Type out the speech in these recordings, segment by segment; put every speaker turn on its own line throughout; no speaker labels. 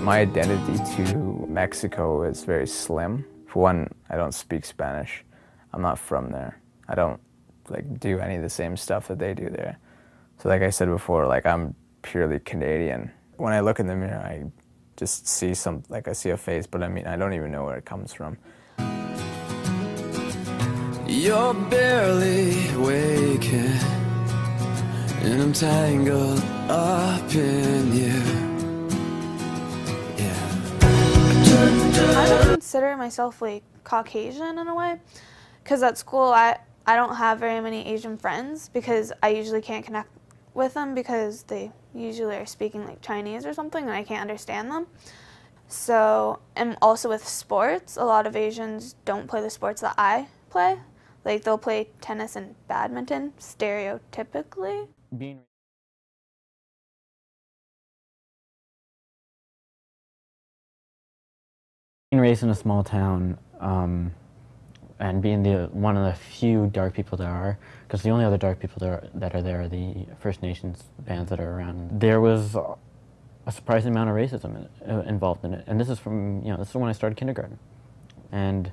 My identity to Mexico is very slim. For one, I don't speak Spanish. I'm not from there. I don't do any of the same stuff that they do there. So like I said before, I'm purely Canadian. When I look in the mirror, I just see I see a face, but I mean, I don't even know where it comes from.
You're barely waking, and I'm tangled up in you.
I would consider myself Caucasian in a way, because at school I don't have very many Asian friends because I usually can't connect with them because they usually are speaking Chinese or something and I can't understand them. So, and also with sports, a lot of Asians don't play the sports that I play. They'll play tennis and badminton, stereotypically.
Being raised in a small town and being one of the few dark people there are, because the only other dark people that are there are the First Nations bands that are around. There was a surprising amount of racism involved in it, and this is from this is when I started kindergarten, and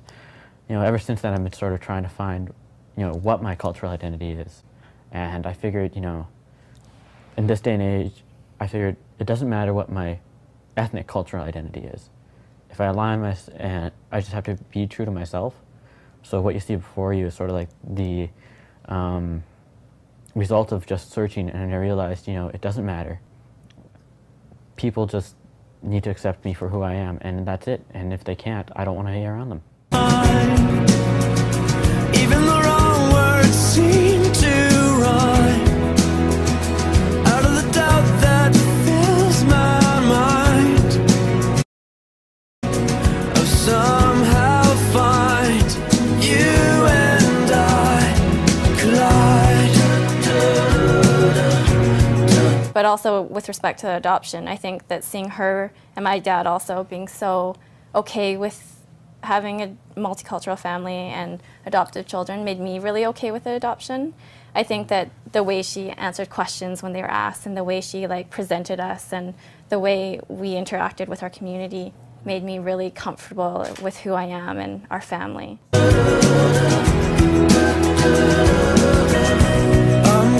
ever since then I've been sort of trying to find what my cultural identity is, and I figured in this day and age I figured it doesn't matter what my ethnic cultural identity is. If I align and I just have to be true to myself. So what you see before you is sort of like the result of just searching, and I realized, it doesn't matter. People just need to accept me for who I am, and that's it. And if they can't, I don't want to be around them.
Even the wrong words seem to rhyme out of the doubt that fills my mind. I'll somehow find you and I collide.
But also with respect to adoption, I think that seeing her and my dad also being so okay with having a multicultural family and adoptive children made me really okay with the adoption. I think that the way she answered questions when they were asked and the way she presented us and the way we interacted with our community made me really comfortable with who I am and our family.
I'm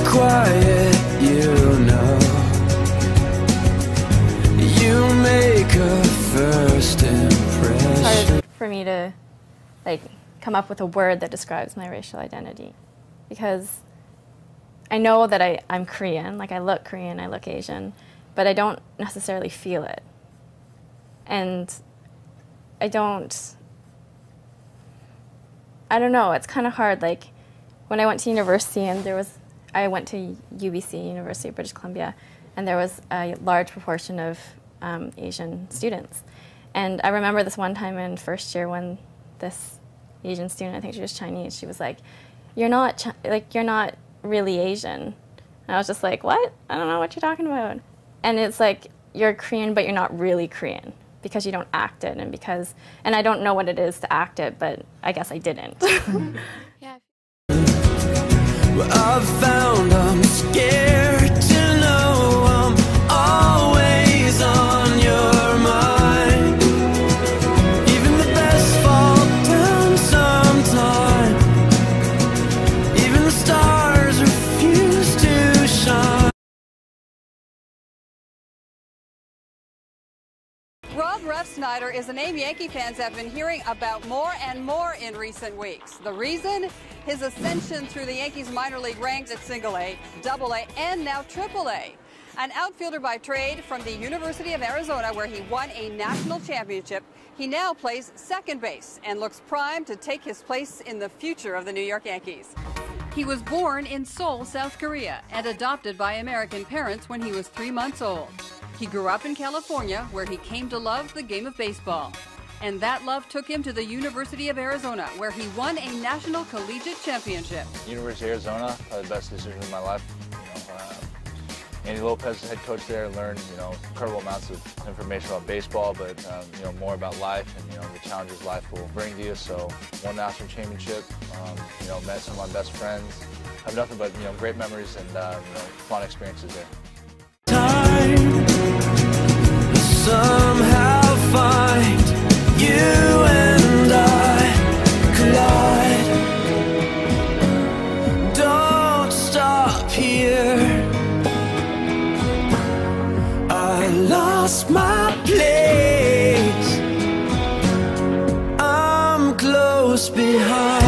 quiet, you make a first impression.
Hard for me to come up with a word that describes my racial identity, because I know that I'm Korean, I look Korean, I look Asian, but I don't necessarily feel it. And I don't know, it's kind of hard. When I went to university and I went to UBC, University of British Columbia, and there was a large proportion of Asian students. And I remember this one time in first year when this Asian student, I think she was Chinese, she was like, you're not really Asian. And I was just like, what? I don't know what you're talking about. And it's you're Korean, but you're not really Korean because you don't act it, and I don't know what it is to act it, but I guess I didn't.
Yeah.
Well, I've found I'm scared to know I'm always on your mind. Even the best fall down sometime. Even the stars refuse to shine.
Rob Refsnyder is a name Yankee fans have been hearing about more and more in recent weeks. The reason? His ascension through the Yankees minor league ranks at Single-A, Double-A, and now Triple-A. An outfielder by trade from the University of Arizona, where he won a national championship, he now plays second base and looks primed to take his place in the future of the New York Yankees. He was born in Seoul, South Korea, and adopted by American parents when he was 3 months old. He grew up in California, where he came to love the game of baseball. And that love took him to the University of Arizona, where he won a national collegiate championship.
University of Arizona, probably the best decision of my life. Andy Lopez, the head coach there, learned incredible amounts of information about baseball, but more about life and the challenges life will bring to you. So won national championship, met some of my best friends. I have nothing but great memories and fun experiences there.
Time, somehow find you and I collide. Don't stop here. I lost my place. I'm close behind.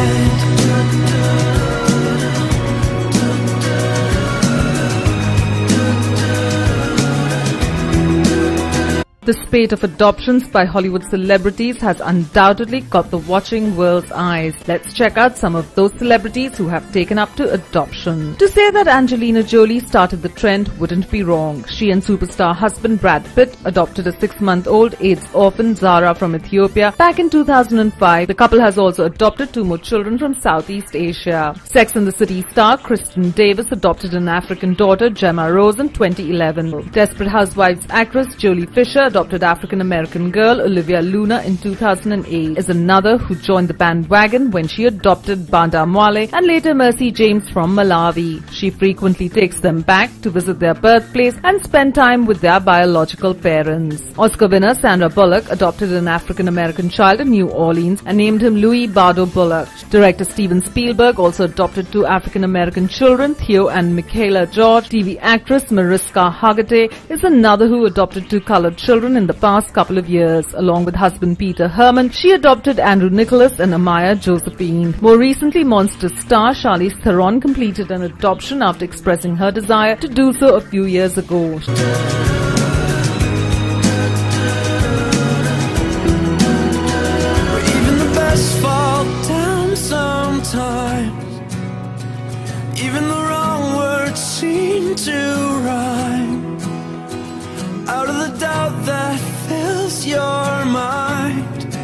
The spate of adoptions by Hollywood celebrities has undoubtedly caught the watching world's eyes. Let's check out some of those celebrities who have taken up to adoption. To say that Angelina Jolie started the trend wouldn't be wrong. She and superstar husband Brad Pitt adopted a 6-month-old AIDS orphan Zara from Ethiopia back in 2005. The couple has also adopted 2 more children from Southeast Asia. Sex and the City star Kristen Davis adopted an African daughter, Gemma Rose, in 2011. Desperate Housewives actress Jolie Fisher adopted African-American girl Olivia Luna in 2008, is another who joined the bandwagon when she adopted Banda Mwale and later Mercy James from Malawi. She frequently takes them back to visit their birthplace and spend time with their biological parents. Oscar winner Sandra Bullock adopted an African-American child in New Orleans and named him Louis Bardo Bullock. Director Steven Spielberg also adopted 2 African-American children, Theo and Michaela George. TV actress Mariska Hargitay is another who adopted 2 colored children in the past couple of years. Along with husband Peter Herman, she adopted Andrew Nicholas and Amaya Josephine. More recently, Monster star Charlize Theron completed an adoption after expressing her desire to do so a few years ago.
Even the best fall down sometimes. Even the wrong words seem to rhyme. Out of the doubt that fills your mind,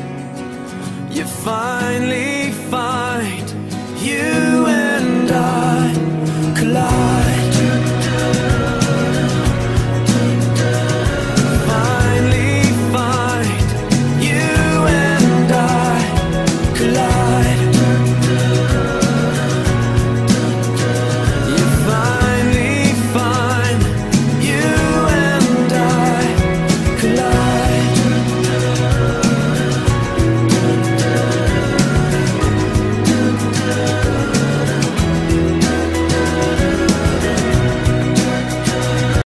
you finally